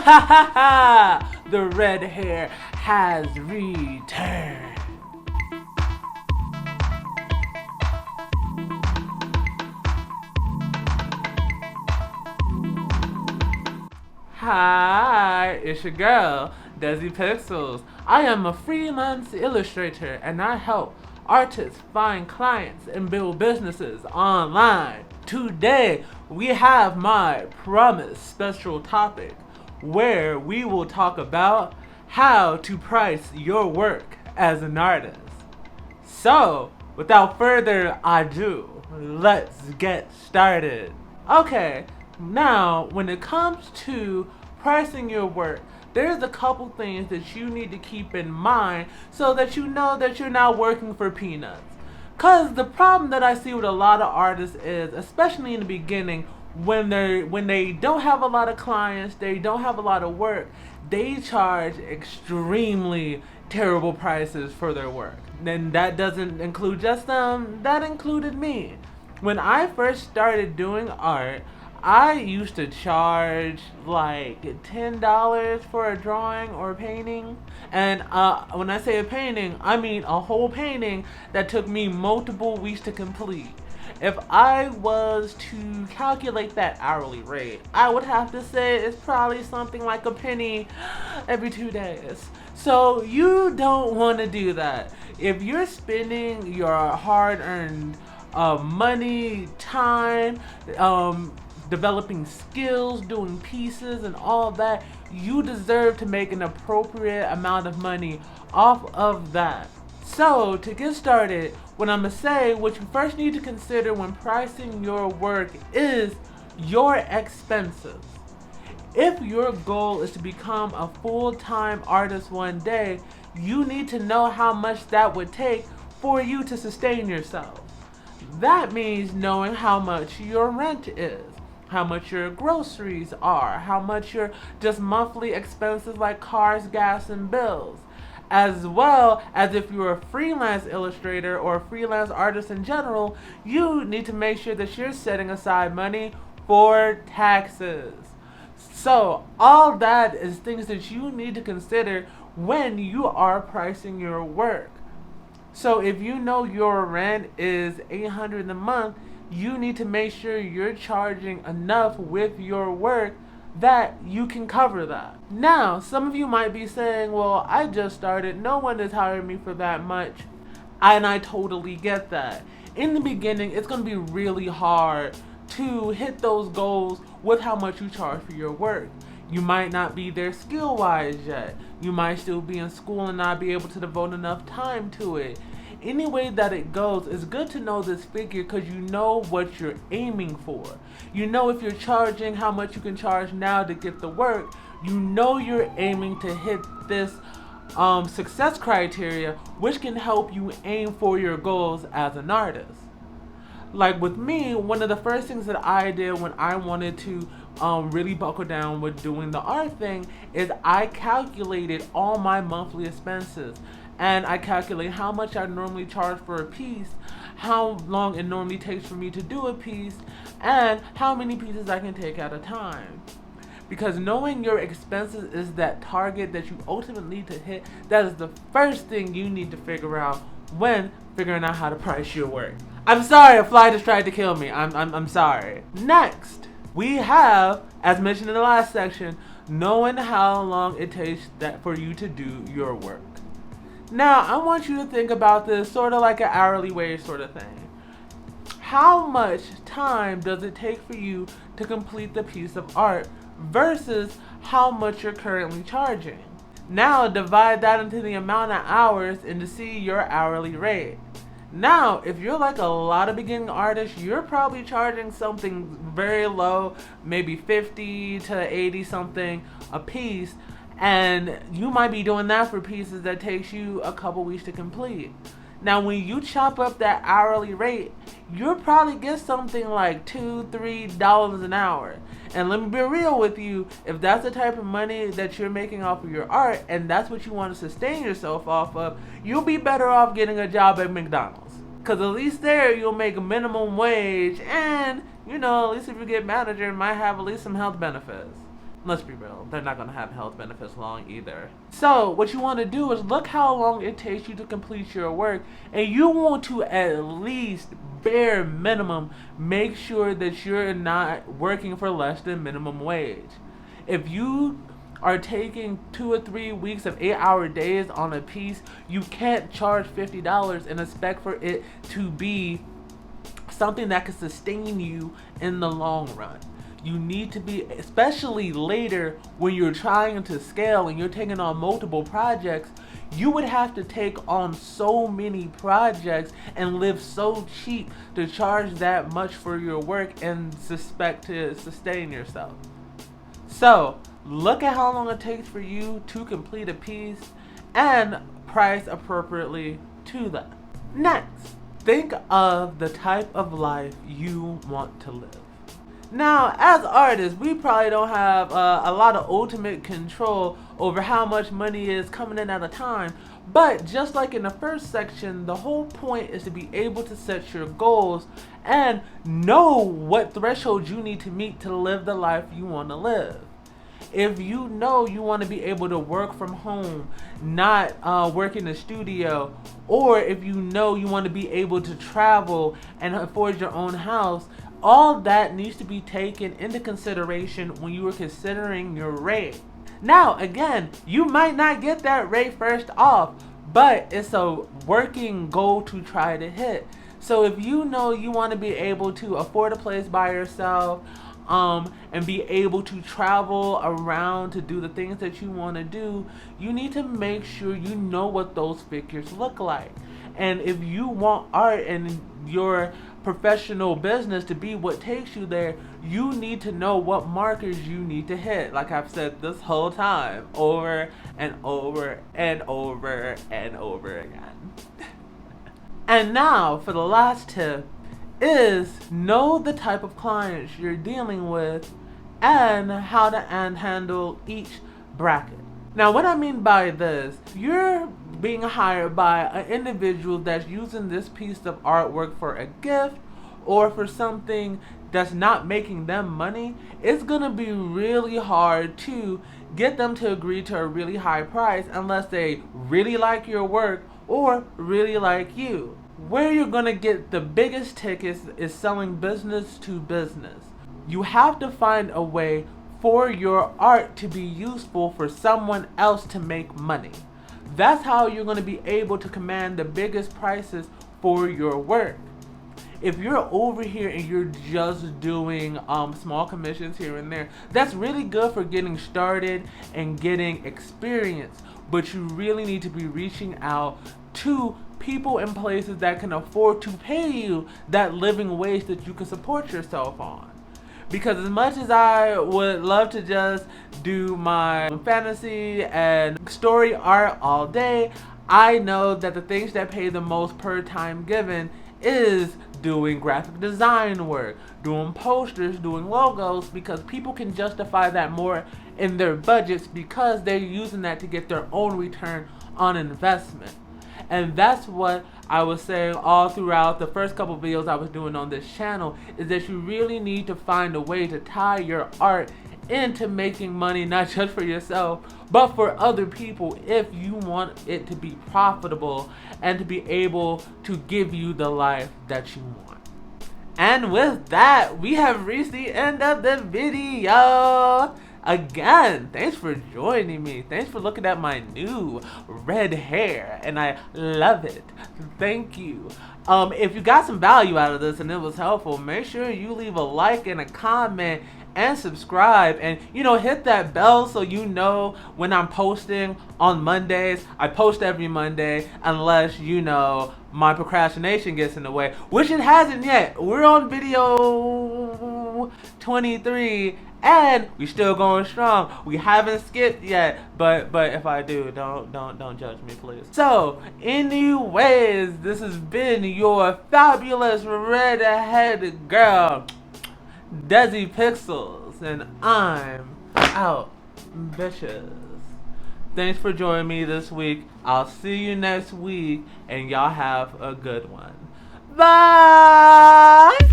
ha ha ha! The red hair has returned. Hi, it's your girl, Dezzi Pixels. I am a freelance illustrator and I help artists find clients and build businesses online. Today, we have my promised special topic where we will talk about how to price your work as an artist. So, without further ado, let's get started. Okay, now when it comes to pricing your work, there's a couple things that you need to keep in mind so that you know that you're not working for peanuts. Cause the problem that I see with a lot of artists is, especially in the beginning, when they don't have a lot of clients, they don't have a lot of work, they charge extremely terrible prices for their work. And that doesn't include just them, that included me. When I first started doing art, I used to charge like $10 for a drawing or a painting. And when I say a painting, I mean a whole painting that took me multiple weeks to complete. If I was to calculate that hourly rate, I would have to say it's probably something like a penny every 2 days. So you don't want to do that. If you're spending your hard-earned money, time, developing skills, doing pieces and all that, you deserve to make an appropriate amount of money off of that. So to get started, what I'm gonna say, what you first need to consider when pricing your work is your expenses. If your goal is to become a full-time artist one day, you need to know how much that would take for you to sustain yourself. That means knowing how much your rent is, how much your groceries are, how much your just monthly expenses like cars, gas, and bills. As well as if you're a freelance illustrator or a freelance artist in general, you need to make sure that you're setting aside money for taxes. So all that is things that you need to consider when you are pricing your work. So if you know your rent is $800 a month, you need to make sure you're charging enough with your work that you can cover that. Now, some of you might be saying, well, I just started, no one is hiring me for that much. And I totally get that. In the beginning, it's going to be really hard to hit those goals with how much you charge for your work. You might not be there skill-wise yet. You might still be in school and not be able to devote enough time to it. Any way that it goes, it's good to know this figure because you know what you're aiming for. You know if you're charging how much you can charge now to get the work, you know you're aiming to hit this success criteria, which can help you aim for your goals as an artist. Like with me, one of the first things that I did when I wanted to really buckle down with doing the art thing is I calculated all my monthly expenses. And I calculate how much I normally charge for a piece, how long it normally takes for me to do a piece, and how many pieces I can take at a time. Because knowing your expenses is that target that you ultimately need to hit. That is the first thing you need to figure out when figuring out how to price your work. I'm sorry, a fly just tried to kill me. I'm sorry. Next, we have, as mentioned in the last section, knowing how long it takes for you to do your work. Now, I want you to think about this sort of like an hourly wage sort of thing. How much time does it take for you to complete the piece of art versus how much you're currently charging? Now, divide that into the amount of hours and to see your hourly rate. Now, if you're like a lot of beginning artists, you're probably charging something very low, maybe 50 to 80 something a piece. And you might be doing that for pieces that takes you a couple weeks to complete. Now, when you chop up that hourly rate, you'll probably get something like $2, $3 an hour. And let me be real with you, if that's the type of money that you're making off of your art, and that's what you want to sustain yourself off of, you'll be better off getting a job at McDonald's. Because at least there, you'll make a minimum wage, and, at least if you get manager, it might have at least some health benefits. let's be real, they're not going to have health benefits long either. So what you want to do is look how long it takes you to complete your work, and you want to at least bare minimum make sure that you're not working for less than minimum wage. If you are taking 2 or 3 weeks of 8-hour days on a piece, you can't charge $50 and expect for it to be something that can sustain you in the long run. You need to be, especially later when you're trying to scale and you're taking on multiple projects, you would have to take on so many projects and live so cheap to charge that much for your work and suspect to sustain yourself. So look at how long it takes for you to complete a piece and price appropriately to that. Next, think of the type of life you want to live. Now, as artists, we probably don't have a lot of ultimate control over how much money is coming in at a time, but just like in the first section, the whole point is to be able to set your goals and know what thresholds you need to meet to live the life you want to live. If you know you want to be able to work from home, not work in a studio, or if you know you want to be able to travel and afford your own house, all that needs to be taken into consideration when you are considering your rate. Now, again, you might not get that rate first off, but it's a working goal to try to hit. So if you know you want to be able to afford a place by yourself, and be able to travel around to do the things that you want to do, you need to make sure you know what those figures look like. And if you want art and your professional business to be what takes you there, you need to know what markers you need to hit, like I've said this whole time, over and over and over and over again. And now for the last tip is know the type of clients you're dealing with and how to handle each bracket. Now what I mean by this, you're being hired by an individual that's using this piece of artwork for a gift or for something that's not making them money. It's gonna be really hard to get them to agree to a really high price unless they really like your work or really like you. Where you're gonna get the biggest tickets is selling business to business. You have to find a way for your art to be useful for someone else to make money. That's how you're gonna be able to command the biggest prices for your work. If you're over here and you're just doing small commissions here and there, that's really good for getting started and getting experience. But you really need to be reaching out to people in places that can afford to pay you that living wage that you can support yourself on. Because as much as I would love to just do my fantasy and story art all day, I know that the things that pay the most per time given is doing graphic design work, doing posters, doing logos, because people can justify that more in their budgets because they're using that to get their own return on investment. And that's what I was saying all throughout the first couple videos I was doing on this channel, is that you really need to find a way to tie your art into making money, not just for yourself, but for other people if you want it to be profitable and to be able to give you the life that you want. And with that, we have reached the end of the video. Again, thanks for joining me. Thanks for looking at my new red hair, and I love it. Thank you. If you got some value out of this and it was helpful, make sure you leave a like and a comment and subscribe, and hit that bell so you know when I'm posting on Mondays. I post every Monday unless my procrastination gets in the way, which it hasn't yet. We're on video 23 and we still going strong. We haven't skipped yet, but if I do, don't judge me, please. So anyways, this has been your fabulous redheaded girl, Dezzi Pixels, and I'm out, bitches. Thanks for joining me this week. I'll see you next week, and y'all have a good one. Bye!